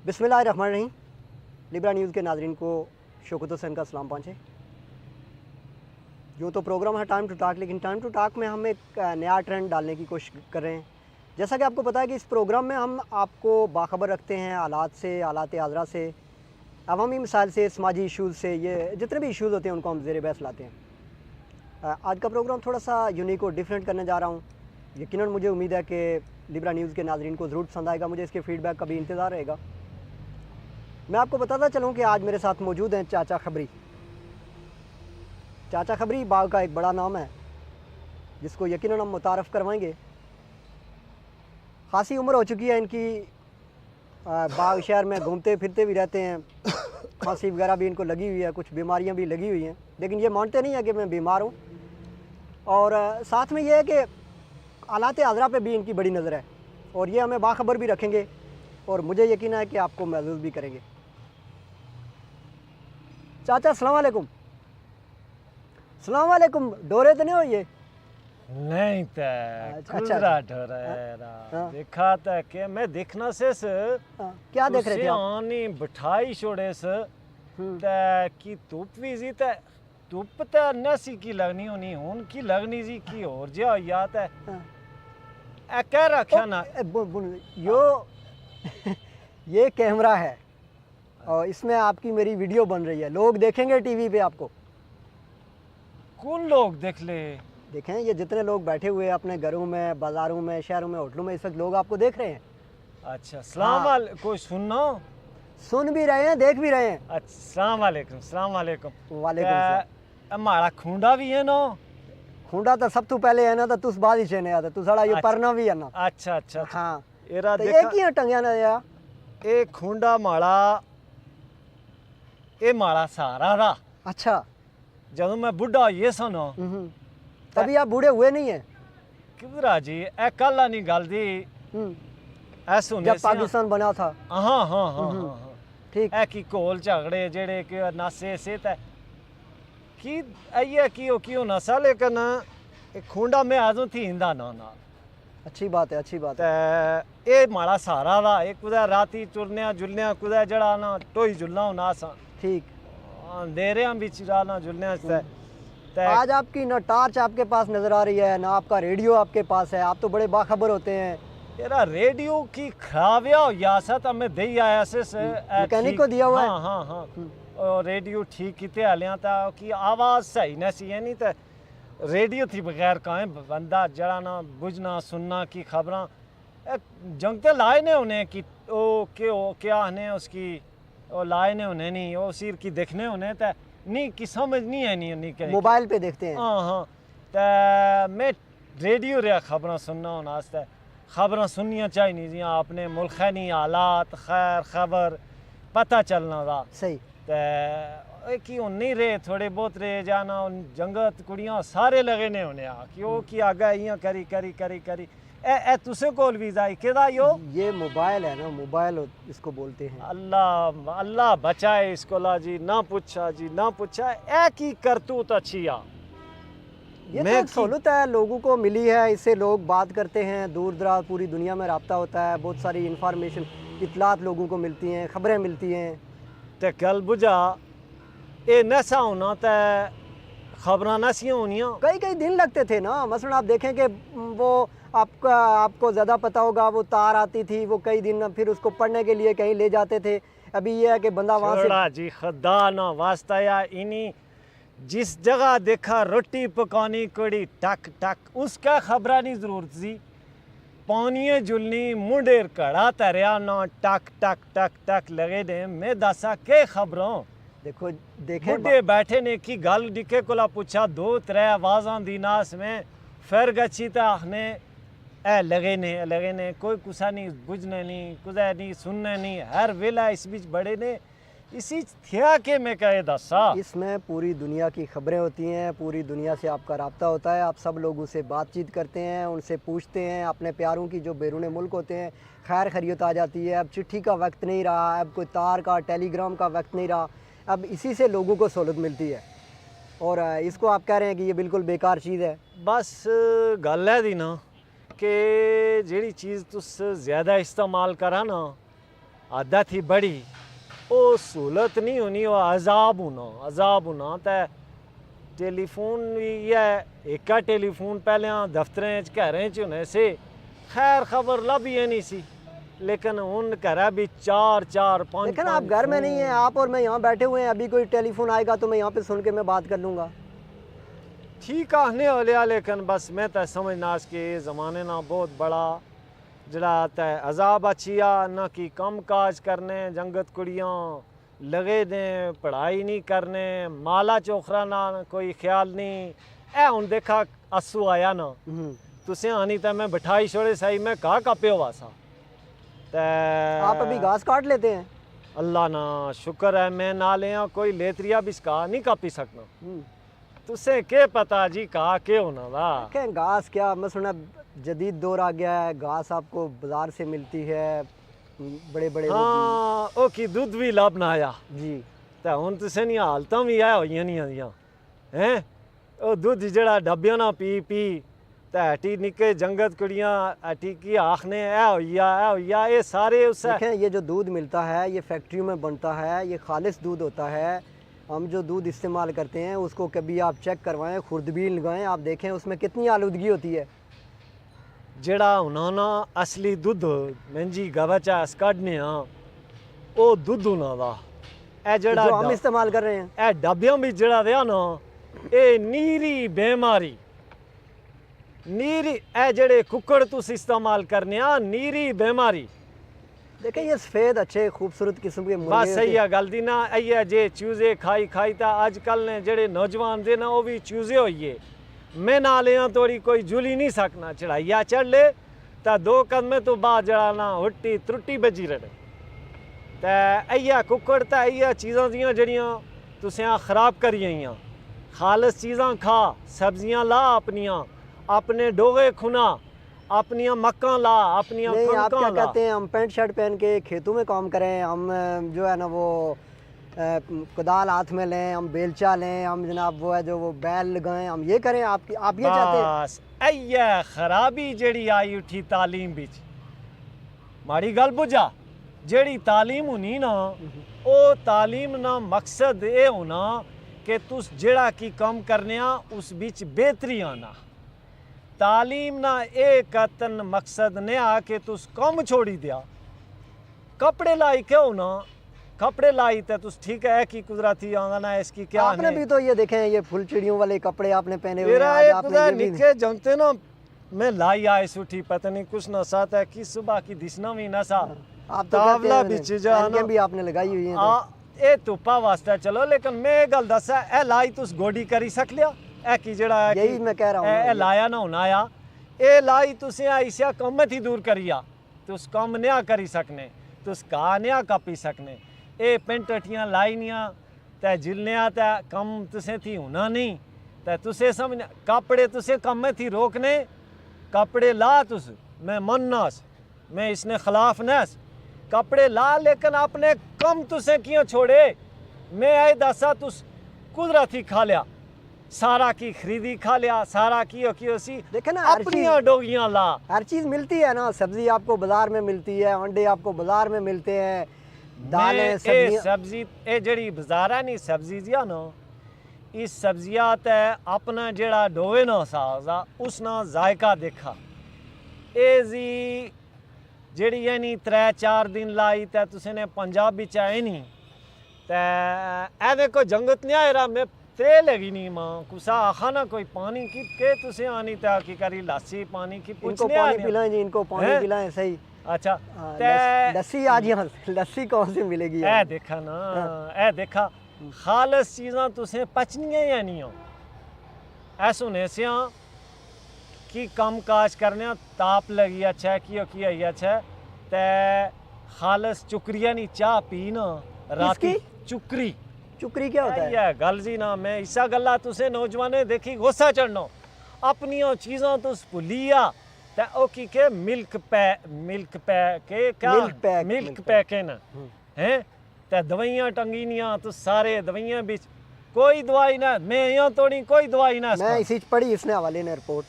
बिस्मिल्लाहिर्रहमानिर्रहीम। Libra news के नाज़रीन को शौकत हुसैन का सलाम पहुँचे। जो तो प्रोग्राम है टाइम टू टॉक, लेकिन टाइम टू टॉक में हम एक नया ट्रेंड डालने की कोशिश कर रहे हैं। जैसा कि आपको पता है कि इस प्रोग्राम में हम आपको बाखबर रखते हैं हालात से, हालात हाज़रा से, अवामी मसाइल से, समाजी इशूज़ से, ये जितने भी इशूज़ होते हैं उनको हम ज़ेर बहस लाते हैं। आज का प्रोग्राम थोड़ा सा यूनिक और डिफरेंट करने जा रहा हूँ। यकीनन मुझे उम्मीद है कि लिब्रा न्यूज़ के नाज़रीन को ज़रूर पसंद आएगा। मुझे इसके फ़ीडबैक का भी इंतज़ार रहेगा। मैं आपको बताता चलूँ कि आज मेरे साथ मौजूद हैं चाचा खबरी। चाचा खबरी बाग का एक बड़ा नाम है जिसको यकीनन हम मुतारफ़ करवाएंगे। खासी उम्र हो चुकी है इनकी, बाग शहर में घूमते फिरते भी रहते हैं। खांसी वगैरह भी इनको लगी हुई है, कुछ बीमारियां भी लगी हुई हैं, लेकिन ये मानते नहीं है कि मैं बीमार हूँ। और साथ में ये है कि हालात हाज़रा पे भी इनकी बड़ी नज़र है और ये हमें बाखबर भी रखेंगे और मुझे यकीन है कि आपको महसूस भी करेंगे। चाचा अस्सलाम वालेकुम। अस्सलाम वालेकुम। डोरे तो नहीं हो ये? नहीं अच्छा। देखा था कि मैं देखना से क्या देख रहे थे आप? आनी बिठाई छोड़े की धुप भी जी ते धुप ते नसी की लगनी होनी हुन की लगनी जी की और जो याद है ए कह रखा ना यो ये कैमरा है और इसमें आपकी मेरी वीडियो बन रही है, लोग देखेंगे टीवी पे आपको। कौन लोग देख ले? देखें ये जितने लोग बैठे हुए हैं अपने घरों में, बाजारों में, शहरों में, होटलों में, इस वक्त लोग आपको देख रहे हैं। अच्छा सलाम वालेकुम। कोई सुनना सुन भी रहे हैं, देख भी रहे हैं। अच्छा सलाम वालेकुम। सलाम वालेकुम। वालेकुम सलाम। हमारा खूंडा भी है ना? खूंडा तो सब तो पहले है ना, तो तुस बाद ही चने आता तू साड़ा ये परना भी है ना। अच्छा अच्छा हाँ एरा तो देखा एक ही टंगिया ना या ए खूंडा माड़ा ए माड़ा सहारा रहा। अच्छा ਜਦੋਂ मैं बुढ़ा ये सुनो तभी आप बूढ़े हुए नहीं है? किधरा जी ए कल नहीं गल दी ए सुने जब पाकिस्तान बना था। हाँ हाँ हाँ हाँ ठीक ए की कोल झगड़े जेड़े के नासे से ते की ये कियो नसा, लेकिन ए खूंडा में आजो थी इंदा ना ना। अच्छी बात है, अच्छी बात है। ए माड़ा सहारा दा एक कुदा राती चुरने जुलने कुदा जड़ा ना टोई जुलना ना सा ठीक अंधेरे हम भी चिराना जुलने से। आज आपकी ना टार्च आपके पास नजर आ रही है ना आपका रेडियो आपके पास है, आप तो बड़े बाखबर होते हैं। तेरा रेडियो की खराबिया यासत हमें दे आया से मैकेनिक को दिया हुआ है। हाँ हाँ हाँ और रेडियो ठीक किते हालिया था कि आवाज सही न सी है, नहीं तो रेडियो थी बगैर कहाँ बंदा जड़ाना बुझना सुनना की खबरां जंगते लाए ने उन्हें कि ओ क्या ने उसकी ओ लाए ने उन्हें नहीं ओ सिर की देखने उन्हें तो नहीं की समझ नहीं है नहीं के मोबाइल पे देखते हैं। हाँ हाँ तो मैं रेडियो रे खबरां सुनना हूँ नाश्ता खबरां सुननियाँ चाहिए जी अपने मुल्खनी हालात खैर खबर पता चलना था सही तो कि नहीं रहे थोड़े बहुत रहे जाना जंगत कुड़ियाँ सारे लगे ने उन्हें कि वो की आगे इं करी करी करी करी ए तुसे कोल भी जाई केदा यो ये मोबाइल है ना, मोबाइल इसको बोलते हैं। अल्लाह अल्लाह बचाए इसको ला जी ना पूछा जी ना पूछा ए की करतूत अच्छी आ ये तो एक सहूलत है लोगों को मिली है, इससे लोग बात करते हैं, दूर दराज पूरी दुनिया में राब्ता होता है, बहुत सारी इंफॉर्मेशन इतलात लोगों को मिलती हैं, खबरें मिलती हैं। ते कल बुझा ए नशा होना ते खबरां नसियाँ होनियाँ कई दिन लगते थे ना। मसलन आप देखें कि वो आपको ज़्यादा पता होगा, वो तार आती थी, वो कई दिन फिर उसको पढ़ने के लिए कहीं ले जाते थे। अभी ये है कि बंदा वहाँ से जी खुदा ना वास्ता या इन्हीं जिस जगह देखा रोटी पकानी कड़ी टक टक उसका खबरा नहीं जरूरत सी पानी जुलनी मुंडेर कड़ा तरया ना टक टक टक टक लगे ने मैं दसा के खबरों देखो देखे बुढ़े बैठे ने की गल डिके कोला पूछा दो त्रै आवाज़ां दी नास में फिर गच्छी ता आखने ए लगे ने कोई कुसा नहीं बुझने नहीं कुछ नहीं सुनने नहीं हर वेला इस बीच बड़े ने इसी थिया के मैं कहे दसा इसमें पूरी दुनिया की खबरें होती हैं, पूरी दुनिया से आपका राब्ता होता है, आप सब लोगों से बातचीत करते हैं, उनसे पूछते हैं, अपने प्यारों की जो बैरून मुल्क होते हैं खैर खैरियत आ जाती है। अब चिट्ठी का वक्त नहीं रहा, अब कोई तार का टेलीग्राम का वक्त नहीं रहा, अब इसी से लोगों को सहूलत मिलती है और इसको आप कह रहे हैं कि ये बिल्कुल बेकार चीज़ है। बस गल है दी ना कि जेड़ी चीज़ तुस ज़्यादा इस्तेमाल करा ना आदत ही बड़ी वो सहूलत नहीं होनी वो अजाब होना तो टेलीफोन भी है एक टेलीफोन पहले दफ्तरें घरें च होने से खैर खबर लभ ही नहीं सी लेकिन उन घर भी चार चार पाँच लेकिन आप घर में नहीं हैं, आप और मैं यहाँ बैठे हुए हैं, अभी कोई टेलीफोन आएगा तो मैं यहाँ पे सुन के मैं बात कर लूँगा। ठीक आने वाले लेकिन बस मैं तो समझना कि ज़माने ना बहुत बड़ा जड़ा तय अजाब अच्छिया ना कि कम काज करने जंगत कुड़ियाँ लगे दें पढ़ाई नहीं करने माला चोखरा ना कोई ख्याल नहीं ए हूँ देखा आंसू आया ना तुसें आनी तो मैं बिठाई छोड़े सही मैं कहा कापे हुआ सा आप अभी घास काट लेते हैं? अल्लाह ना शुक्र है मैं ना ले कोई लेतरिया भी इसका नहीं कापी सकना तुसे के पता जी कहा के होना था क्या घास क्या मैं सुना जदीद दौर आ गया है, घास आपको बाजार से मिलती है बड़े बड़े हाँ ओ की दूध भी लब ना आया जी तो हुन तुसे नहीं हालतां भी आया होइयां नहीं आंदियां हैं ओ दूध जड़ा डब्बियां ना पी पी ते हटी निके जंगत कुड़ियां हटी की आखने होइया ये सारे उस देखें ये जो दूध मिलता है ये फैक्ट्रियों में बनता है, ये खालिश दूध होता है। हम जो दूध इस्तेमाल करते हैं उसको कभी आप चेक करवाएं, खुर्दबीन लगाएं, आप देखें उसमें कितनी आलूदगी होती है। जड़ा उन्होंने असली दूध मंजी गवचा कढ़ने ओ दूध उन्होंने ए जड़ा जो हम इस्तेमाल कर रहे हैं ए डब्बियां भी जड़ा दिया ना ए नीरी बीमारी नीरी ए जड़े कुकड़ तुस इस्तेमाल करने नीरी बीमारी देखें ये सफ़ेद अच्छे खूबसूरत किस्म के मुर्गे बस सही है गल दी ना अइया जे चूजे खाई खाई ता अजकल ने जड़े नौजवान दे ना वो भी चूजे होइए मैं ना लिया तोड़ी कोई जुली नहीं सकना चढ़ाइया चढ़ ले ता दो कदमे तो बाद जड़ा ना हुट्टी त्रुट्टी बजी रहे ते अइया कुकड़ ता अइया चीज़ां दियां जड़ियां तुसें खराब करी आइयां खालस चीज़ां खा सब्जियां ला अपनियां अपने डोगे खुना अपनियां मक्कां ला अपनियां नहीं आप क्या ला। कहते हैं हम पैंट शर्ट पहन के खेतों में काम करें, हम जो है ना वो कुदाल हाथ में लें, हम बेलचा लें, हम जनाब वो है जो वो बैल लगाएं, हम ये करें आप ये चाहते हैं? बस अय्या खराबी जड़ी आई उठी तालीम बिच माड़ी गल बुझा जड़ी तालीम होनी ना ओ तालीम ना मकसद ये होना कि तुस जड़ा की कम करने उस बिच बेहतरी आना तालीम ना एक कतन मकसद ने आके तुस कम छोड़ी दिया कपड़े लाई क्यों ना कपड़े लाई तो तुस ठीक है कि कुदरती आंगा ना इसकी क्या आपने भी तो ये देखे हैं ये फुल चिड़ियों वाले कपड़े आपने पहने हुए हैं मेरा आज एक आपने उधर ये भी निके जंगते ना मैं लाई आए सुठी पता नहीं कुछ नसात है कि सुबह की दिशना भी नसा आप तो तावला कहते बिच हैं जाना भी आपने लगाई हुई हैं आ ए तुपा वास्ते चलो लेकिन मैं गल दसा ए लाई तुस गोडी करी सक लिया ए की जड़ा है यही मैं कह रहा हूं ए लाया ना होना आया ए लाई तुसें ऐसा कम थी दूर करिया तुस कम नया करी सकने तुस का नया कापी सकने ए पेंट अठियां लाइनियां ते जिलनिया ते कम तुसें थी होना नहीं ते तुसें समझ कपड़े तुसें कम थी रोकने कपड़े ला तुस मैं मननास मैं इसने खिलाफ नस कपड़े ला लेकिन आपने कम तुसें क्यों छोड़े मैं आई दसा तुस कुदरती खा लिया सारा की खरीदी खा लिया सारा की सी देखे ना अपनी डोगियां ला हर चीज़ मिलती है ना, सब्जी आपको बाजार में मिलती है, अंडे आपको बाजार में मिलते हैं, दालें सब्जी ए जड़ी बाजार है नहीं सब्जी जिया ना इस सब्जियां ते अपना जेड़ा डोवे ना साजा उसना जायका देखा ए जी जेड़ी है नी 3-4 दिन लाई ते तुसे ने पंजाब बिच आए नहीं ते ए देखो जंगत नहीं आए रहा मैं ते लगी नहीं मां कुसा आखा ना कोई पानी की के तुसे आनी ता की करी लस्सी पानी की इनको पूछने पानी पिलाएं जी, इनको पानी पिलाएं सही। अच्छा लस्सी आज यहाँ लस्सी कौन सी मिलेगी ए देखा ना ए देखा खालस चीज़ां तुसें पचनियां या नहीं हो ऐसो ने सिया कि कम काज करने ताप लगी अच्छा है कि अच्छा है ते खालस चुकरिया नहीं चाह पी ना राती चुकरी चुकरी क्या होता है? ये गल जी ना मैं इसा गल्ला तुसे नौजवाने देखी गुस्सा चढ़ना अपनियों चीज़ों तुस भुलिया ते ओ की के मिल्क पै के क्या मिल्क पैक है ना हैं ते दवाइयां टंगीनियां तो सारे दवाइयां बिच कोई दवाई ना मैं यहाँ तोड़ी कोई दवाई ना मैं इसी पढ़ी इसने हवाले ने रिपोर्ट।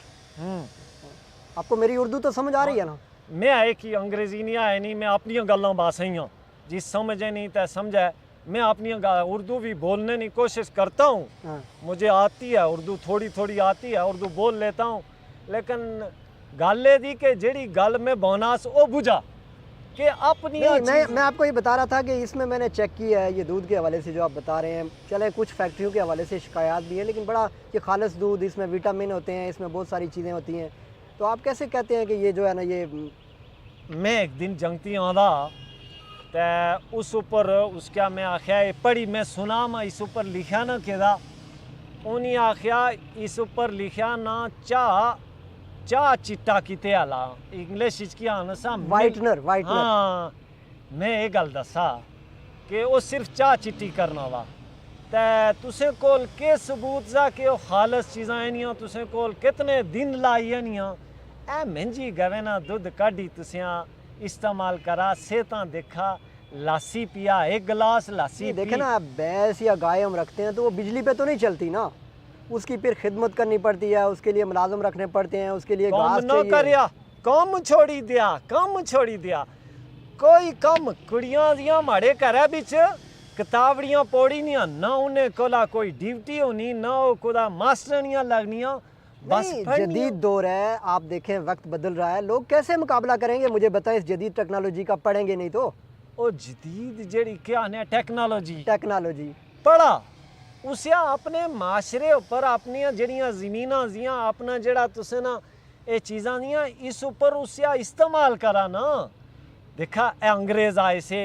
आपको मेरी उर्दू तो समझ आ रही है ना? मैं आए कि अंग्रेजी नहीं आए नहीं मैं अपनी गल्लां बास ही जिस समझे नहीं तो समझे। मैं अपनी उर्दू भी बोलने की कोशिश करता हूँ, हाँ। मुझे आती है उर्दू, थोड़ी थोड़ी आती है, उर्दू बोल लेता हूँ। लेकिन गल ये दी कि जेड़ी गल में बोनास वो बुझा कि अपनी नहीं, मैं आपको ये बता रहा था कि इसमें मैंने चेक किया है, ये दूध के हवाले से जो आप बता रहे हैं, चले कुछ फैक्ट्रियों के हवाले से शिकायत भी है, लेकिन बड़ा ये खालिस दूध, इसमें विटामिन होते हैं, इसमें बहुत सारी चीज़ें होती हैं, तो आप कैसे कहते हैं कि ये जो है ना ये मैं एक दिन जंगती आंदा तो उस ऊपर उसका मैं आख्या पढ़ी, मैं सुना मैं इस ऊपर लिखा ना कि उन्हें आख्या इस ऊपर लिखा ना चाह चिट्टा किते आला, इंग्लिश की आना सा वाइटनर। हाँ, मैं ये गल दसा कि वो सिर्फ चाह चिट्टी करना वा, ते तुसें कोल के सबूत सा कि वो खालस चीज़ां आनियां, तुसें कोल कितने दिन लाई आनियां, ए महंगी गवे ना दुध काढ़ी तुसियां इस्तेमाल करा, सेहतां देखा, लासी पिया, एक गिलास लासी देखे ना, आप भैंस या गाय हम रखते हैं तो वो बिजली पे तो नहीं चलती ना, उसकी फिर खिदमत करनी पड़ती है, उसके लिए मुलाजम रखने पड़ते हैं, उसके लिए घास न चाहिए। करिया, कम छोड़ी दिया कोई कम कुड़ियां दियां माड़े घरै बिच किताबड़ियां पौड़ी नहीं, ना उन्हें कोला कोई ड्यूटी होनी, ना वो कोदा मास्टरनियां लगनियां, बस जदीद दौर है, आप देखें वक्त बदल रहा है, लोग कैसे मुकाबला करेंगे, मुझे बताएं इस जदीद टेक्नोलॉजी का, पढ़ेंगे नहीं तो। ओ जदीद जेड़ी क्या ने टेक्नोलॉजी पढ़ा उसे अपने माशरे उपर अपनी जड़ियाँ ज़मीनां जियां अपना जड़ा तुसें ना ये चीज़ां दियां इस उपर उसे इस्तेमाल करा ना। देखा ए अंग्रेज़ आए से,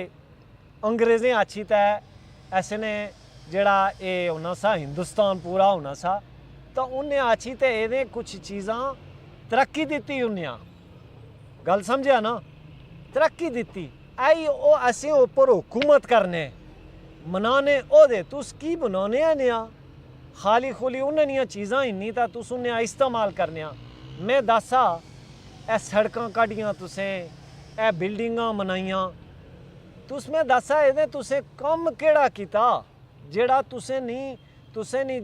अंग्रेज़ें अच्छी तय ऐसे ने जड़ा ये होना सा हिंदुस्तान पूरा होना सा, तो उन्हें अच्छी ते ये कुछ चीज़ां तरक्की दी उन्हें, गल समझा ना, तरक्की दी आई वो असें उपर हुकूमत करने मनाने ओदे तुस की बनाने नया खाली खुली उन्हें चीज़ां इन्नी तां तुस उन्हें इस्तेमाल करने। मैं दसा ए सड़कां काढ़ियां तुसें, ए बिल्डिंगां बनाइयां, तुस मैं दसा एह्दे तुसें कम्म केड़ा कीता जेड़ा तुसें नहीं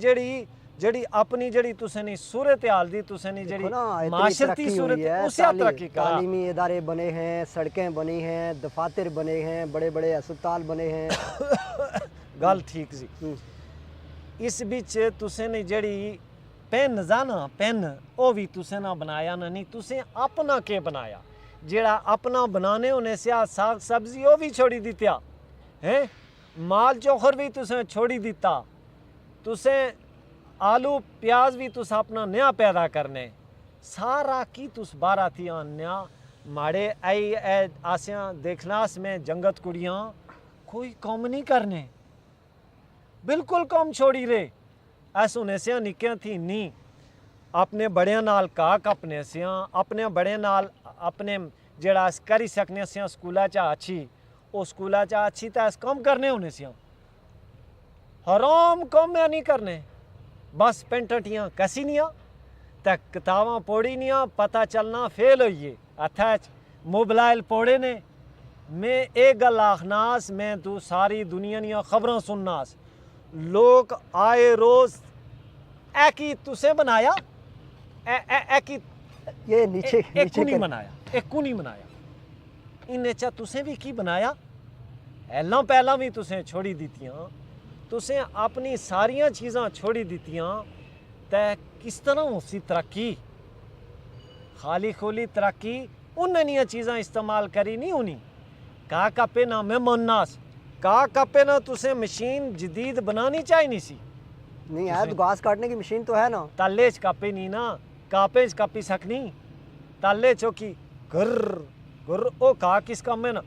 जेड़ी अपनी जेड़ी तुसें नहीं सूरत हाल दी तुसें नहीं जेड़ी माशरती सूरत उसे तरक्की करा। तालीमी इदारे बने हैं, सड़कें बनी हैं, दफातर बने हैं, बड़े बड़े अस्पताल बने हैं। गल ठीक सी। इस बिच तुसें नहीं जेड़ी पेन जाना पेन वो भी तुसें ना बनाया ना, नहीं तुसें अपना के बनाया, जेड़ा अपना बनाने होने से साग सब्जी वो भी छोड़ी दित्या हैं, माल चोखर भी तुसें छोड़ी दिता, तुसें आलू प्याज भी तुस अपना नया पैदा करने, सारा की तुस बारा थी आन्या माड़े आई आसियां देखनास में जंगत कुड़ियां कोई कम नहीं करने, बिल्कुल कम छोड़ी रे। ऐसा होने से निक्कियां थी नहीं अपने बड़े नाल काक अपने से अपने बड़े नाल अपने जेड़ा करी सकने से स्कूला चा अच्छी वो स्कूला चा अच्छी तो कम करने होने से हराम कम या नहीं करने, बस पेंटटियां कसी निया ते किताबां पढ़ी निया, पता चलना फेल होइए हत्थ मोबाइल पौड़े ने। मैं एक गल आखनास, मैं तू सारी दुनिया दियां खबरां सुननास, लोग आए रोज ए की तुसें बनाया ए की ये नीचे नहीं बनाया, एक नहीं बनाया, इन्हें चा तुसें भी की बनाया, पहला भी तुसें छोड़ी दित्तियां, तुसें अपनी सारियां चीज़ां छोड़ी दित्तियां, ते किस तरह उसी तरक्की खाली खोली तरक्की उन्हें चीज़ां इस्तेमाल करी नहीं होनी। का कपे ना मैं मननास, का कपे ना तुसें मशीन जदीद बनानी चाहिए सी, नहीं है तो घास काटने की मशीन तो है ना, ताले च कापे नहीं ना, कापे च कापी सकनी, ताले चौकी गुर्र गुर्र ओ का किस काम में ना,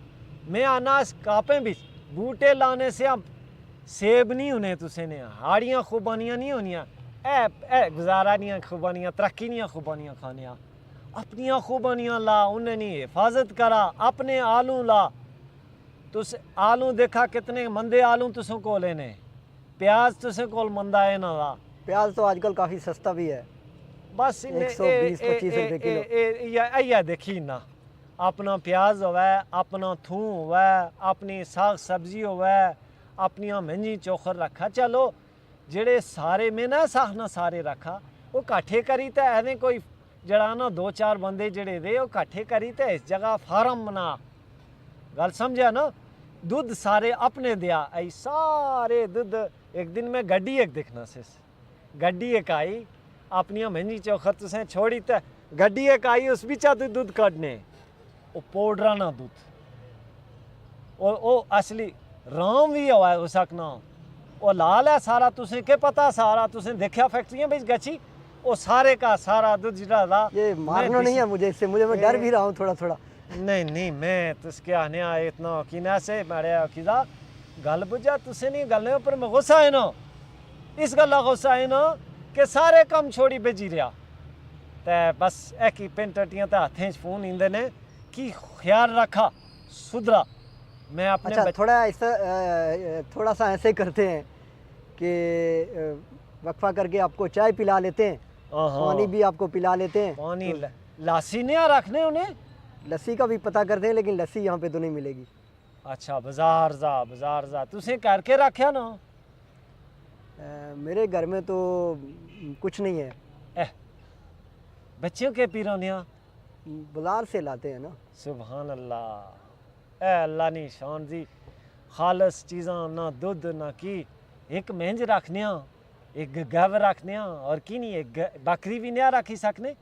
मैं आना कापे भी बूटे लाने से अब सेब नहीं होने, तुसें ने हाड़ियाँ खुबानियाँ नहीं होनियाँ, ए गुजारा नहीं खुबानियाँ, तरक्की नहीं खुबानियाँ खाने, अपनियाँ खुबानियाँ ला, उन्हें नहीं हिफाजत करा, अपने आलू ला, तुस आलू देखा कितने मंदे आलू तुसों को लेने, प्याज तुसें कोल मंदा है ना ला, प्याज तो आजकल काफ़ी सस्ता भी है, बस 120-25 रुपए किलो। या देखी ना अपना प्याज होवे, अपना थूम होवे, अपनी साग सब्जी होवे, अपनियां महंगी चोखर रखा, चलो जेड़े सारे में ना साख ना सारे रखा वो काठे करी तो ऐसे कोई जड़ा ना 2-4 बंदे जड़े दे वो काठे करी तो इस जगह फार्म बना, गल समझा ना, दूध सारे अपने दिया आई सारे दूध एक दिन में गड्डी एक देखना से गड्डी एक आई अपनी महंगी चौखर तुसें छोड़ी तो गड्डी एक आई उस बिचा तू दूध काटने वो पाउडर ना दूध और वो असली राम भी हुआ हो सकना वो लाल है सारा तुसें के पता सारा तुसें देखा फैक्ट्रियां बिच गची वो सारे का सारा दूध जिड़ा ला ये मारना नहीं है मुझे इससे, मुझे मैं डर भी रहा हूँ थोड़ा थोड़ा। नहीं नहीं मैं तुसके आने आए इतना यकीन से मेरे अकीदा गल बुझा तुसे नहीं गल पर मैं गुस्सा है ना इस गल्ला गुस्सा है ना कि सारे काम छोड़ी भेजी रहा ते बस एक ही पेंटियां ते हाथें च फोन इंदे ने कि ख्याल रखा सुधरा मैं अपने अच्छा थोड़ा सा ऐसे करते हैं कि वक्फा करके आपको चाय पिला लेते हैं, पानी भी आपको पिला लेते हैं। पानी लासी नहीं रखने उन्हें लस्सी का भी पता करते हैं लेकिन लस्सी यहाँ पे तो नहीं मिलेगी। अच्छा बाजार जा तुसें करके रखा ना मेरे घर में तो कुछ नहीं है। बच्चों के पी रहे बाजार से लाते हैं ना। सुभान अल्लाह ए अल्लाह नी शान जी खालस चीज़ां ना दूध ना की एक मेंज रखने एक गव रखने और की नहीं एक बकरी भी नहीं रखी सकने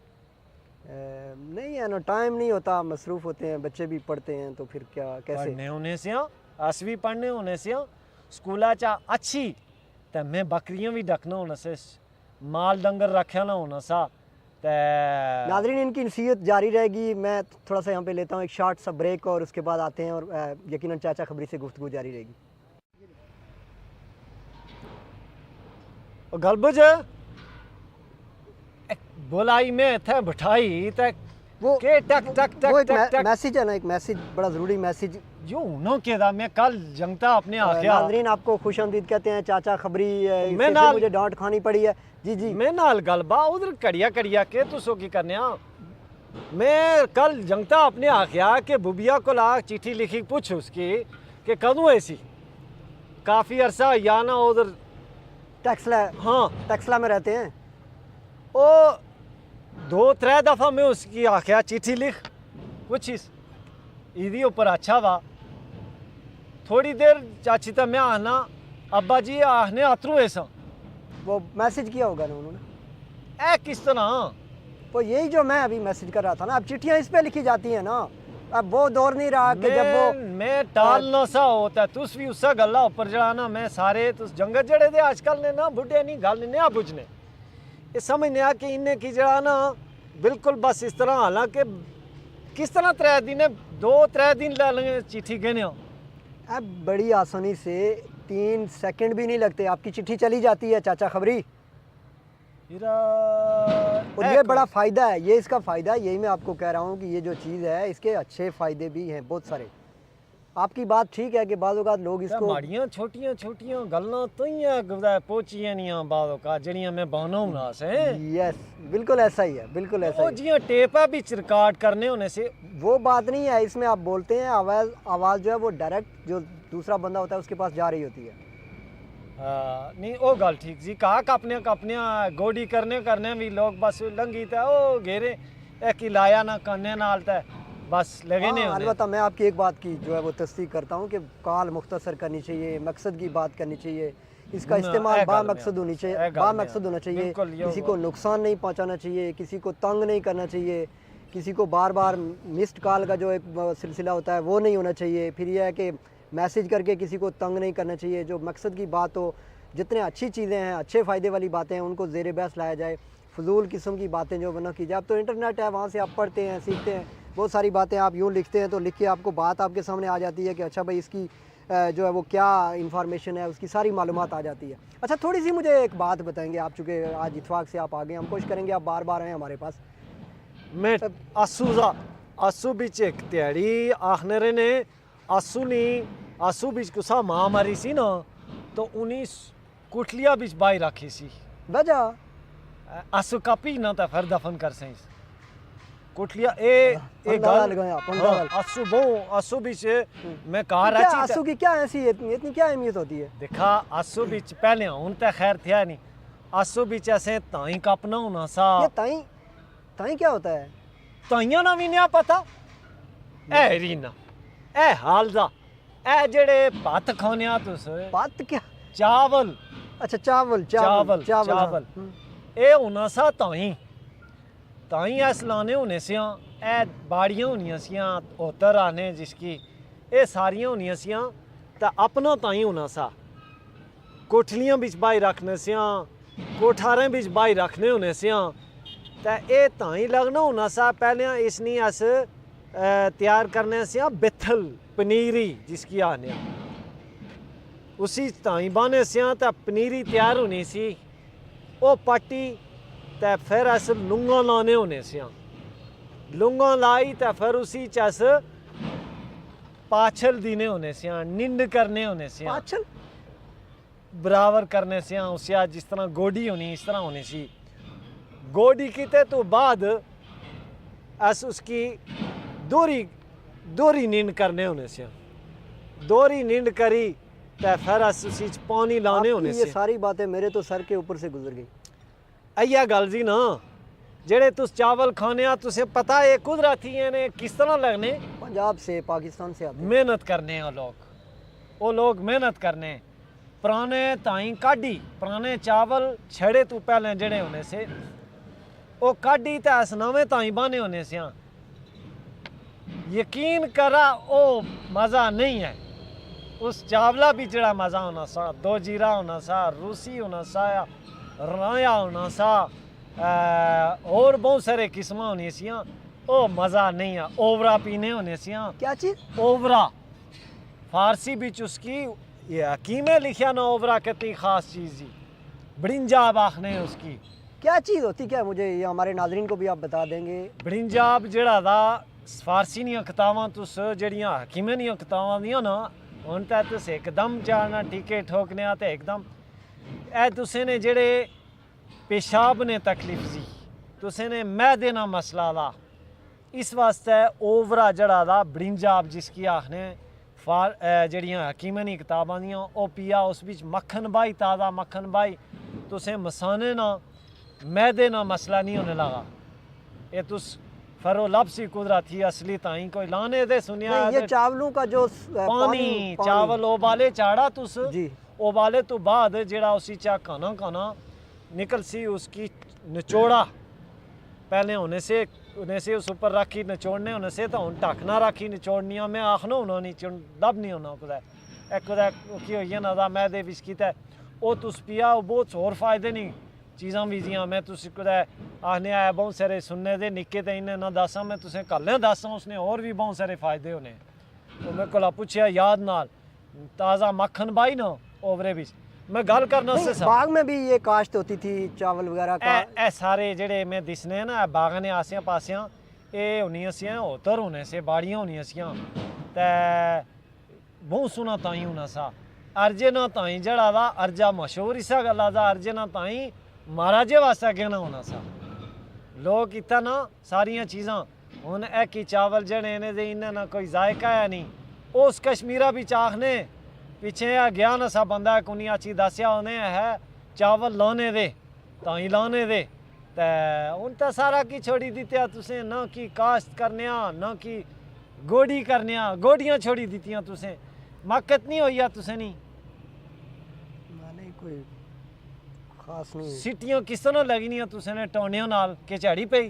नहीं है ना, टाइम नहीं होता, मसरूफ़ होते हैं, बच्चे भी पढ़ते हैं तो फिर क्या कैसे पढ़ने होने से अस भी पढ़ने होने से स्कूला चा अच्छी तो मैं बकरियां भी डकना होना से माल डंगर रखा ना होना सा नाज़रीन इनकी नसीहत जारी रहेगी। मैं थोड़ा सा यहाँ पे लेता हूँ एक शॉर्ट सा ब्रेक और उसके बाद आते हैं और यकीनन चाचा खबरी से गुफ्तगू जारी रहेगी। गलबुज बोलाई में थे बिठाई तक वो के टक टक टक वो एक टक टक मैसेज है ना, एक मैसेज, बड़ा ज़रूरी मैसेज। यूं नो के दा मैं कल जंगता अपने आखिया नाज़रीन आपको खुशामदीद कहते हैं चाचा खबरी। मैं इससे मुझे डांट खानी पड़ी है। जी जी मैं नाल गलबा उधर कड़िया के तू सो की करने मैं कल जंगता अपने आखिया के बुबिया को ला चिट्ठी लिखी पूछ उसकी कि कदू ऐसी काफ़ी अरसा या ना उधर टैक्सला, हाँ टैक्सला में रहते हैं। ओ 2-3 दफ़ा मैं उसकी आखिया चिट्ठी लिख कुछ इदी ऊपर अच्छा वा थोड़ी देर चाची तो मैं आना अब्बा जी आखने अतरू ऐसा वो मैसेज किया होगा ना उन्होंने। ए किस तरह वो यही जो मैं अभी मैसेज कर रहा था ना, अब चिट्ठियाँ इस पे लिखी जाती हैं ना। अब वो दौर नहीं रहा कि जब वो मैं टालना सा होता तुस भी उससा गल्ला ऊपर जड़ाना मैं सारे तुस जंगत जड़े दे आजकल ने ना बुढ़े नहीं गल नहीं आ बुझने ये समझने आ कि इन्हें की जड़ाना बिल्कुल बस इस तरह हालांकि किस तरह 3 दिन 2-3 दिन ला लेंगे चिट्ठी कहने अब बड़ी आसानी से 3 सेकंड भी नहीं लगते आपकी चिट्ठी चली जाती है चाचा खबरी। और ये बड़ा फ़ायदा है, ये इसका फ़ायदा है। यही मैं आपको कह रहा हूँ कि ये जो चीज़ है इसके अच्छे फ़ायदे भी हैं बहुत सारे। आपकी बात ठीक है कि बाज़ लोग इसको माड़ियां छोटियां गल्लां तो ही पहुंचियां नहीं बाज़ जड़ियां मैं बाना ना से यस बिल्कुल ऐसा ही है, बिल्कुल ऐसा ही जियां टेपा भी रिकॉर्ड करने होने से वो बात नहीं है। इसमें आप बोलते हैं आवाज़ जो है वो डायरेक्ट जो दूसरा बंदा होता है उसके पास जा रही होती है। नहीं वो गल ठीक जी कहा अपने गोडी करने भी लोग बस लंगी था ओ घेरे एक ही लाया ना करने नाल था बस लगे नहीं होने। अलबत्ता मैं आपकी एक बात की जो है वो तस्दीक करता हूँ कि कॉल मुख्तसर करनी चाहिए, मकसद की बात करनी चाहिए, इसका इस्तेमाल बामकसद होनी चाहिए, बामकसद होना चाहिए, किसी को नुकसान नहीं पहुँचाना चाहिए, किसी को तंग नहीं करना चाहिए, किसी को बार बार मिस्ड कॉल का जो एक सिलसिला होता है वो नहीं होना चाहिए। फिर यह है कि मैसेज करके किसी को तंग नहीं करना चाहिए। जो मकसद की बात हो, जितने अच्छी चीज़ें हैं, अच्छे फ़ायदे वाली बातें हैं उनको ज़ेर बहस लाया जाए। फजूल किस्म की बातें जो बना की जाए। अब तो इंटरनेट है, वहाँ से आप पढ़ते हैं, सीखते हैं, बहुत सारी बातें आप यूँ लिखते हैं तो लिख के आपको बात आपके सामने आ जाती है कि अच्छा भाई इसकी जो है वो क्या इंफॉर्मेशन है, उसकी सारी मालूमात आ जाती है। अच्छा थोड़ी सी मुझे एक बात बताएंगे आप, चूँकि आज इतफाक़ से आप आ गए, हम कोशिश करेंगे आप बार बार आएँ हमारे पास। मैं आसू बीच एक त्याड़ी आखने ने आसू बीच कुसा महामारी सी ना तो 19 कुटलिया बीच बाई रखी सी वजह आसू कापी ना था फिर दफन कर सही कुटलिया ए गल आसू बीच मैं कहा रहा आसू की क्या ऐसी इतनी क्या अहमियत होती है? देखा आसू बीच पहले हूं तो खैर थे नहीं आसू बीच ऐसे ताई कापना होना सा। ये ताई क्या होता है? ताइया ना भी नहीं पता ए रीना ए हालजा ए जेड़े भत्त खाने आ तुस बात क्या? चावल अच्छा चावल चावल चावल हाँ। चावल ए होना सा ताई अस लाने होने सियां ए बाड़ियां होनियां सियां होतर आने जिसकी ए सारियां होनियां सियां ते अपना ताई होना सा कोठलियां बिच बाई रखने सियां कोठारें बिच बाई रखने होने सियां ते ए ताई लगना होना सा पहले इसनी अस तैयार करने सियां बिथल पनीरी जिसकी आने उसी ताई बाने सियां ते पनीरी तैयार होनी सी ओ पट्टी ते फिर अस लुंगा लाने होने सियां लुंगा लाई ते फिर उसी च अस पाछल देने होने सियां निंड करने होने सियां पाछल बराबर करने सियां उसी जिस तरह गोडी होनी इस तरह होनी सी गोडी कीते तो बाद अस उसकी दोहरी नींद करने होने सियां दोहरी नींद करी ते फिर अस उसी च पानी लाने होने ये से सारी बातें मेरे तो सर के ऊपर से गुजर गई। अइया गल जी ना जेड़े तुस चावल खाने आ तुसें पता है कुदरती ने किस तरह लगने पंजाब से पाकिस्तान से आते हैं। मेहनत करने वो लोग मेहनत करने पुराने ताई काढ़ी पुराने चावल छड़े तो पहले जड़े होने से वो काढ़ी ते अस नवे ताई बाने होने से यकीन करा वो मज़ा नहीं है उस चावला भी जड़ा मज़ा होना सा दो जीरा होना सा रूसी होना सा राया होना सा और बहुत सारे किस्म होनी सियां ओ मज़ा नहीं है ओवरा पीने होने सियां क्या चीज़? ओवरा फारसी बिच उसकी ये हकीमें लिखिया ना ओवरा कितनी ख़ास चीज़ जी बड़िंजाब आखने उसकी क्या चीज़ होती क्या मुझे ये हमारे नाजरीन को भी आप बता देंगे। बड़िंजाब जड़ा दा फारसी दियां किताबां तुस जड़ियां हकीमें दियां किताबां दियां ना हुण तां तुस एकदम जाना टीके ठोकने आ ते एकदम ए तुसें ने जेड़े पेशाब ने तकलीफ सी तुसें ने मैदे ना मसला दा इस वास्ते ओवरा जड़ा दा बड़िंजाब जिसकी आखने जड़ियां हकीमें दी किताबां दियां ओह पिया उस बिच मक्खन बाई ताज़ा मक्खन बाई तुसें मसाने ना मैदे ना मसला नहीं होने लगा ये तुस फरो लपसी कुदरती असली ताई कोई लाने दे सुनिया नहीं, ये चावलों का जो पानी चावल उबाले चाड़ा तुस जी उबाले तो बाद जेड़ा उसी चा खाना निकल सी उसकी निचोड़ा पहले होने से उस ऊपर रखी निचोड़ने होने से तो हूँ ढकना रखी निचोड़निया मैं आखना होना नहीं दब नहीं होना कुदै कुदै की होई ना मैदे बिच कीता ओह तुस पिया बहुत होर फायदे नहीं चीज़ां भी जियां मैं तुस कुदै आखने आया बहुत सारे सुनने दे निक्के ते इन्ने ना दसां मैं तुसें कल दसां उसने होर भी बहुत सारे फायदे होने तो मेरे कोला पुछया याद नाल ताज़ा मक्खन बाई ना ओवरे बिच मैं गल करना नहीं, से बाग में भी ये काश्त होती थी चावल वगैरह का। ए सारे जेड़े मैं दिसने ना बागां ने आसियां पासियां ये होनियां सियां होतर होने से बाड़ियां होनियां सियां ते बहुत सोहना ताई होना सा अर्जे ना ताई जड़ा दा अर्जा मशहूर इसा गल्ला दा अर्जे ना ताई महाराजे वास्ते कहना होना सा लोग इत्थै ना सारियां चीज़ां हुन ए कि चावल जड़े ने दे इन्ना ना कोई जायका है नहीं उस कश्मीरा बिच आखने पिछे आ गया ना सा बंदा कुनी अच्छी दसिया उन्हें है चावल लाने दे ताई लाने दे ते हुन तो सारा की छोड़ी दित्या तुसें ना कि काश्त करने ना कि गोडी करने गोडियां छोड़ी दित्तियां तुसें मक्कत नहीं होई तुसें नहीं कोई खास नहीं सीटियां किस तरह लगनियां तुसें ने टोनियों नाल के झाड़ी पई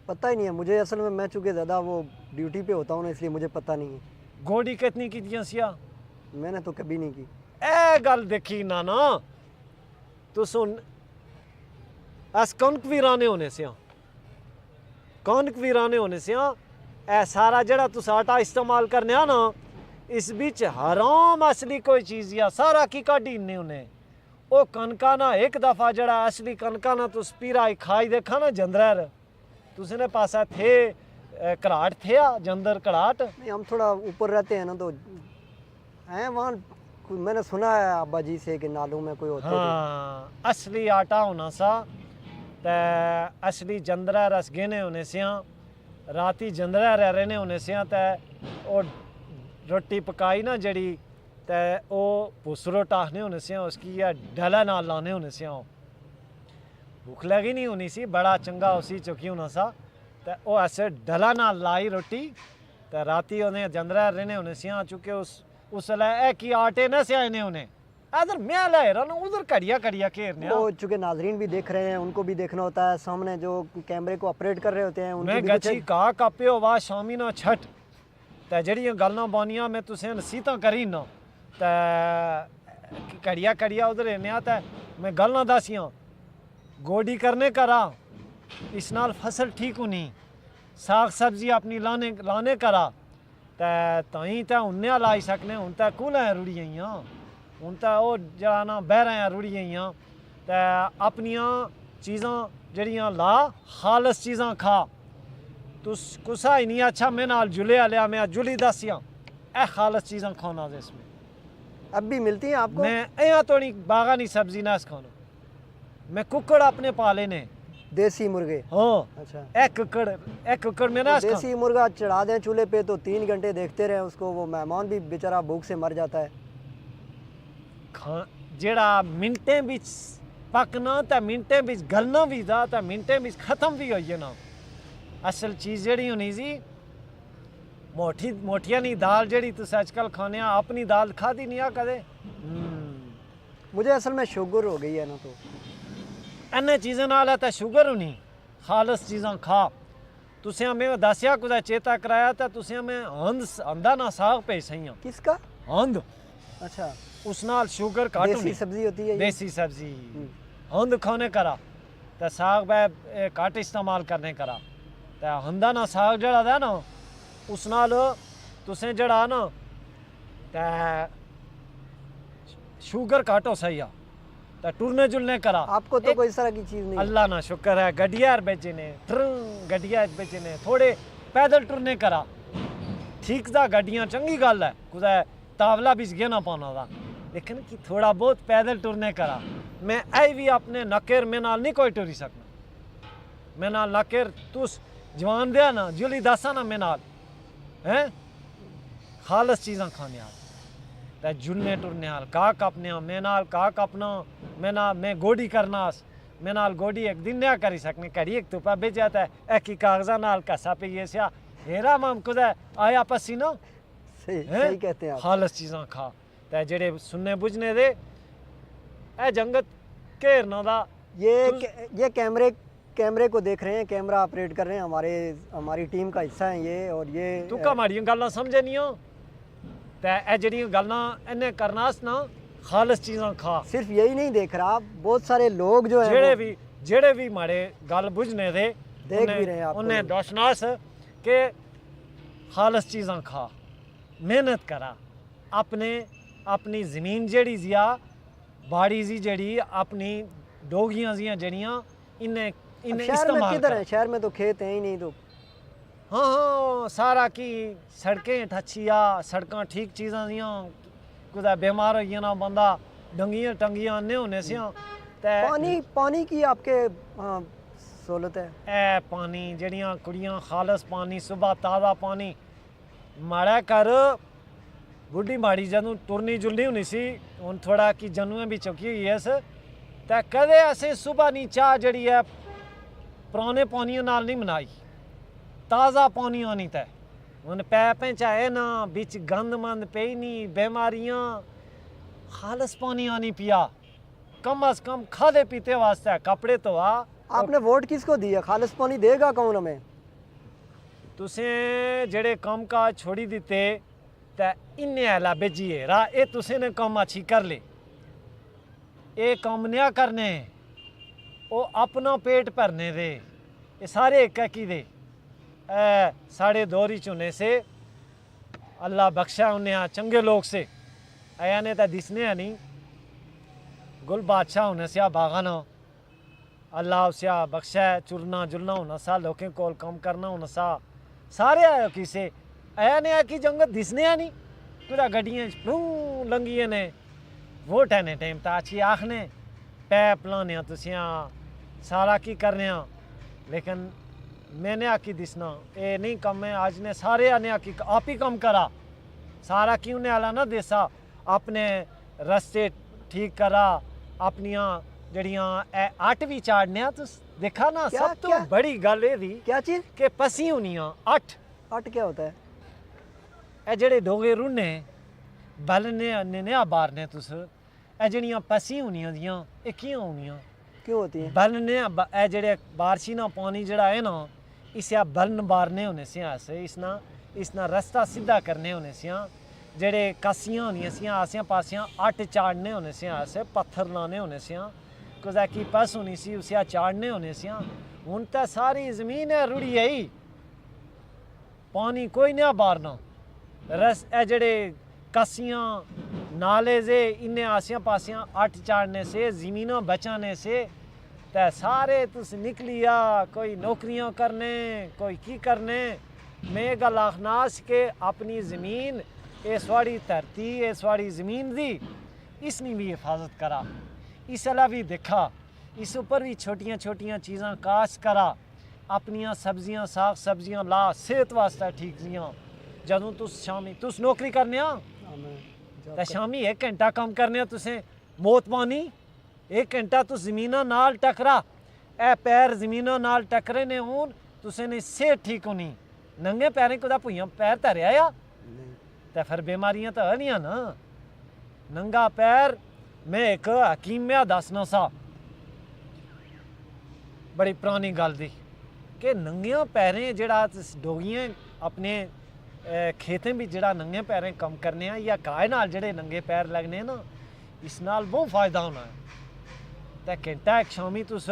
पता ही नहीं है मुझे असल में मैं चूँकि ज़्यादा वो ड्यूटी पे होता हूँ ना इसलिए मुझे पता नहीं है। गोडी कितनी कीतियां सिया मैंने तो कभी नहीं की। ए गल देखी ना तू सुन अस कनक भी राने होने से कनक भी राने होने से ए सारा जड़ा तुस आटा इस्तेमाल करने ना इस बीच हराम असली कोई चीज़ या सारा की काढ़ी ने उन्हें ओ कनका ना एक दफ़ा जड़ा असली कनका ना तुस पीरा खाई देखा ना जंदर तुसने पासा थे कड़ाट थे जंदर कड़ाट नहीं हम थोड़ा ऊपर रहते हैं ना तो हैं वहाँ मैंने सुना है अब्बा जी से कि नालों में कोई होते हाँ असली आटा होना सा ते असली जंदरा रस गेने होने से राती जंदरा रहने होने से ते ओ रोटी पकाई ना जड़ी ते ओ पुसरो टाखने होने से उसकी या ढला नाल लाने होने से भूख लगी नहीं होनी सी बड़ा चंगा उसी चुकी होना सा ते ओ ऐसे ढला नाल लाई रोटी ते राती उन्हें जंदरा रहने उन्हें सियां चुके उस लै की आटे न सियाए ने उन्हें इधर मैं ला रहा उधर कड़िया कड़िया घेरने वो चूंकि नाजरीन भी देख रहे हैं, उनको भी देखना होता है, सामने जो कैमरे को ऑपरेट कर रहे होते हैं उनकी मैं भी गच्छी का कापे वा शामी ना छठ ते जड़ियां गल्लां बानियां मैं तुसें नसीहतां करी ना ते कड़िया कड़िया उधर रहने ते मैं गल्लां दसियां गोडी करने करा इस नाल फसल ठीक होनी साग सब्जी अपनी लाने करा ते ताई ते उन्ने लाई सकने हुन ते कुलां रुड़ी आइयां हुन ते ओह जेह्ड़ा ना बहरां रुड़ी आइयां ते अपनियां चीज़ां जड़ियां ला खालस चीज़ां खा तुस कुसा ही नहीं अच्छा मैं नाल जुले लिया मैं जुली दसियां ए खालस चीज़ां खाना इसमें अब भी मिलती हैं आपको? मैं यहाँ तो नहीं बागानी सब्जी ना खाना मैं कुकड़ अपने पाले ने देसी मुर्गे? हाँ अच्छा। एक कुकड़ में ना तो देसी मुर्गा चढ़ा दें चूल्हे पे तो 3 घंटे देखते रहे उसको, वो मेहमान भी बेचारा भूख से मर जाता है। जेड़ा मिनटें बिच पकना ते मिनटें बिच गलना भी था ते मिनटें बिच खत्म भी होई ना। असल चीज़ जेड़ी होनी सी मोटिया नहीं दाल जेड़ी तुस आजकल खाने अपनी दाल खादी नहीं आ कदे। मुझे असल में शुगर हो गई है ना, तो इन्हें चीज़ें नाल ते शुगर होनी खालस चीज़ां खा तुसें हमें दसिया कुदै चेता कराया तो तुसें हमें हंदा ना साग भेज सही किसका हंद? अच्छा, उस नाल शुगर घट देसी सब्जी होती है ये? देसी सब्जी हंद खाने करा तो साग वह घट इस्तेमाल करने करा तो हंदा ना साग जड़ा है ना उस नाल तुसें जड़ा ना ते शुगर घट हो सही तो टुरने जुलने करा। आपको तो कोई इस तरह की चीज़ नहीं? अल्लाह ना शुक्र है गड्डिया बेचे ने गड्डिया बेचे ने थोड़े पैदल टुरने करा ठीक था गड्डियां चंगी गल है कुदै तावला बिच गेना पाना था लेकिन कि थोड़ा बहुत पैदल टुरने करा। मैं आई भी अपने नकेर में नाल नहीं कोई टुरी सकना मैं नाल नकेर तुस जवान दिया ना जुली दसा ना मैं नाल हैं खालस चीज़ां खाने ते जुलने टुरने हाल का कपने मैं नाल का कपना मैं गोडी करना मैं नाल गोडी एक दिन नहीं करी सकने कड़ी एक तुपा बेच जाता है एक ही कागजा नाल कसा पे ये सिया हेरा माम कुदा आया पसीना सही कहते हैं आप। खालस चीज़ां खा ते जेड़े सुनने बुझने दे ए जंगत घेरना दा ये कैमरे को देख रहे हैं, कैमरा ऑपरेट कर रहे हैं, हमारी टीम का हिस्सा है ये। और ये तू का माड़ियां गल्लां समझे नहीं हो ते ए जड़ियां गल्लां इन्हें करनास ना खालस चीज़ां खा। सिर्फ यही नहीं देख रहा, बहुत सारे लोग जो है जेड़े भी माड़े गल बुझने दे देख भी रहे हैं आप उन्हें दसनास के खालस चीज़ां खा मेहनत करा अपनी ज़मीन जेड़ी जिया बाड़ी जी जेड़ी अपनी डोगियां जियां जड़ियां इन्हें शहर में किधर है? शहर में तो खेत है ही नहीं तो। हाँ सारा की सड़कें ठच्छिया सड़कां ठीक चीज़ां दियां कुदै बीमार होई जाना बंदा डंगियां टंगियां अन्ने होने से पानी की आपके सहूलत है? ए पानी जड़ियां कुड़ियां खालस पानी सुबह ताज़ा पानी माड़ा कर बुढ़ी माड़ी जदों टुरनी जुलनी होनी सी हुण थोड़ा कि जनुएं भी चुकी हुई है ते कदे असें सुबह नी चाह जड़ी है पुराने पानियों नाल नहीं बनाई ताज़ा पानी आनी तै हुन पैपें च है ना बिच गंद मंद पेई नहीं बीमारियां खालस पानी आनी पिया कम अज कम खादे पीते वास्ते कपड़े तो आपने वोट किसको दिया? खालिस पानी देगा कौन हमें? तुसें जेड़े कम काज छोड़ी दिते ते इन्ने आला भेजिए रा ए तुसें ने कम अच्छी कर ले ए कम नहीं करने ओ अपना पेट भरने दे ये सारे एक की दे साढ़े दौर चुने से अल्लाह बख्शा उन्हें चंगे लोग से आया ने तो दिसने है नहीं गुल बादशाह होने से बागा ना अल्लाह उसे बख्शा चुरना जुलना होना सा लोगों को कम करना होना सा सारे आयो किसे आया ने कि जंगत दिसने है नहीं पूरा गड्डियां लंघिए ने वोट है ने टाइम तो अच्छी आखने पैप लाने तुसियां सारा की करने लेकिन मैंने आकी दिसना ये नहीं कम है आज ने सारे आने आकी आप ही कम करा सारा क्यों ने आला ना देसा अपने रस्ते ठीक करा अपनियां जड़ियां अट भी चाड़ने तुस देखा ना सब तो बड़ी गल ये दी क्या चीज़ के पसी होनियां अट क्या होता है? ਇਹ ਜਿਹੜੇ ਡੋਗੇ ਰੁੰਨੇ ਬਲਨੇ ਨੇ ਬਾਰਨੇ ਤੁਸ ਇਹ ਜਿਹੜੀਆਂ ਪਸੀ ਹੋਣੀਆਂ ਦੀਆਂ ਇਹ ਕਿਉਂ ਹੋਣੀਆਂ क्यों होती हैं? बलने ए जेड़े बारिशी ना पानी जड़ा है ना इसे बलन बारने होने से इसना रास्ता सीधा करने होने से जेड़े कसियां होनियां सी आसियां पासियां अट चाड़ने होने से पत्थर लाने होने से कुछ की पस होनी सी उसे चाड़ने होने से हुन तो सारी ज़मीन है रुड़ी आई पानी कोई नहीं बारना रस ए जेड़े कसियां नाले से इन्हें आसियां पासियां अट चाड़ने से ज़मीना बचाने से ते सारे तुस निकलिया कोई नौकरियां करने कोई की करने मैं गल आखनास के अपनी ज़मीन ये स्वाड़ी धरती ये स्वाड़ी ज़मीन दी इसनी भी हिफाजत करा इस अला भी देखा इस ऊपर भी छोटियां छोटियां चीज़ां काश करा अपनियां सब्जियां साग सब्जियां ला सेहत वास्ते ठीक जियां जदों तुस शामी तुस नौकरी करने ते शामी 1 घंटा कम करने तुसें मौत पानी 1 घंटा तुस ज़मीना नाल टकरा ए पैर ज़मीना नाल टकरे ने हून तुसें ने सेहत ठीक होनी नंगे पैरें कुदा भुइयां पैर धरिया आ ते फिर बीमारियां तो आनियां ना नंगा पैर मैं एक हकीम में दसना सा बड़ी पुरानी गल दी कि नंगियां पैरें जेड़ा डोगियां अपने खेतें भी जड़ा नंगे पैरें कम करने या गाय नाल जड़े नंगे पैर लगने ना इस नाल बहुत फ़ायदा होना है ते घंटा एक शामी तुस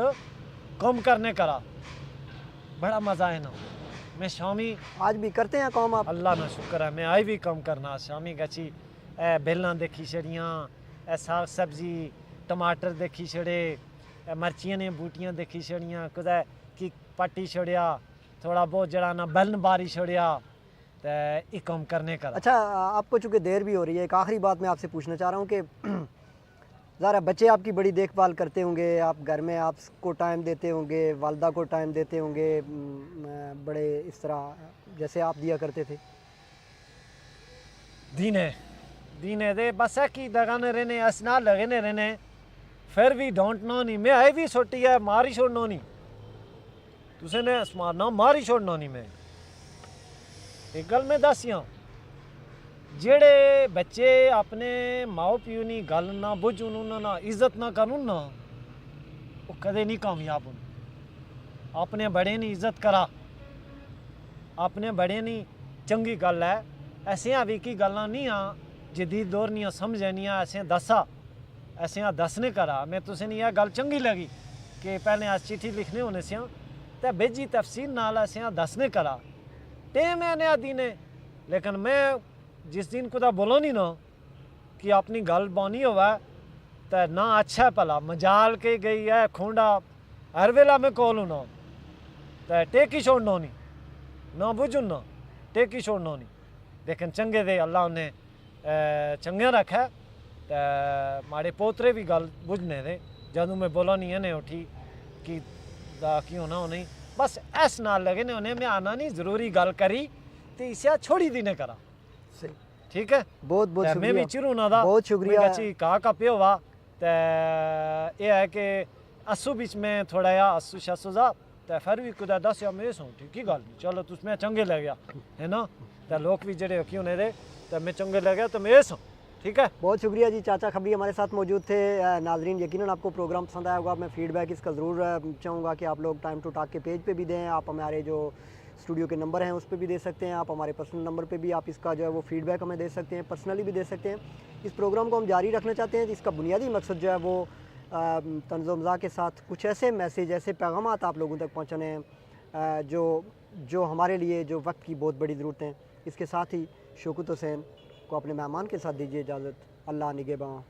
कम करने करा बड़ा मज़ा है ना मैं शामी आज भी करते हैं काम आप? अल्लाह ना शुक्र है मैं आज भी कम करना शामी गची ए बेलां देखी छड़ियां ए साग सब्जी टमाटर देखी छड़े मर्चियां ने बूटियां देखी छड़ियां कुदै की पट्टी छड़िया थोड़ा बहुत जड़ा ना बलन बारी छड़िया तो ये कम करने का। अच्छा आपको चूँकि देर भी हो रही है एक आखिरी बात मैं आपसे पूछना चाह रहा हूँ कि ज़रा बच्चे आपकी बड़ी देखभाल करते होंगे आप घर में आपको टाइम देते होंगे वालदा को टाइम देते होंगे बड़े इस तरह जैसे आप दिया करते थे? दीने दे बस है कि दगाने रहने असना लगने रहने फिर भी डांटना नहीं मैं आई भी छोटी है मारी छोड़ना नहीं तुसे ने मारना मारी छोड़ना नहीं मैं एक गल में दसियां जेड़े बच्चे अपने माओ प्यो नी गल ना बुझ ना इज्जत ना करूँ ना वो कदे नहीं कामयाब होने अपने बड़े नी इज्जत करा अपने बड़े नी चंगी गल है ऐसे भी की गल्लां नहीं आ जदीद दौर नहीं समझे नहीं ऐसे दसा ऐसे दसने करा मैं तुसें नहीं यह गल चंगी लगी कि पहले अस चिट्ठी लिखने होने से ते बेजी तफसील नाल ऐसे दसने करा टेम है नया दिन है लेकिन मैं जिस दिन कुदा बोलो नहीं ना कि अपनी गल बानी हुआ तो ना अच्छा है भला मजाल के गई है खोंडा हर वेला में कोल ना तो टेकी छोड़ना नहीं ना बुझू ना टेकी छोड़ना नहीं लेकिन चंगे दे अल्लाह ने चंगे रखा तो माड़े पोतरे भी गल बुझने दे जदों मैं बोला नहीं है ने उठी कि क्यों ना नहीं बस ऐस नाल लगे ने उन्हें मैं आना नहीं ज़रूरी गल करी तो इसे छोड़ी दी ने करा सही ठीक है बहुत बहुत मैं भी चिरू ना दा बहुत शुक्रिया कहा का प्यो हुआ तो ये है कि अस्सू बिच में थोड़ा या अस्सू शस्सू जा तो फिर भी कुछ दस या मैं सौ ठीक ही गल नहीं चलो तुस मैं चंगे लग गया है ना तो लोग भी जड़े क्यों नहीं दे तो मैं चंगे लग गया तो मैं सौ ठीक है। बहुत शुक्रिया जी चाचा खबरी हमारे साथ मौजूद थे। नाजरीन यकीनन आपको प्रोग्राम पसंद आया होगा मैं फ़ीडबैक इसका ज़रूर चाहूँगा कि आप लोग टाइम टू टॉक के पेज पे भी दें आप हमारे जो स्टूडियो के नंबर हैं उस पर भी दे सकते हैं आप हमारे पर्सनल नंबर पे भी आप इसका जो है वो फ़ीडबैक हमें दे सकते हैं पर्सनली भी दे सकते हैं। इस प्रोग्राम को हम जारी रखना चाहते हैं इसका बुनियादी मकसद जो है वो तंज़ो-मज़ाह के साथ कुछ ऐसे मैसेज ऐसे पैगाम आप लोगों तक पहुँचाने हैं जो हमारे लिए जो वक्त की बहुत बड़ी ज़रूरत है। इसके साथ ही शौकत हुसैन को अपने मेहमान के साथ दीजिए इजाज़त। अल्लाह निगहबान।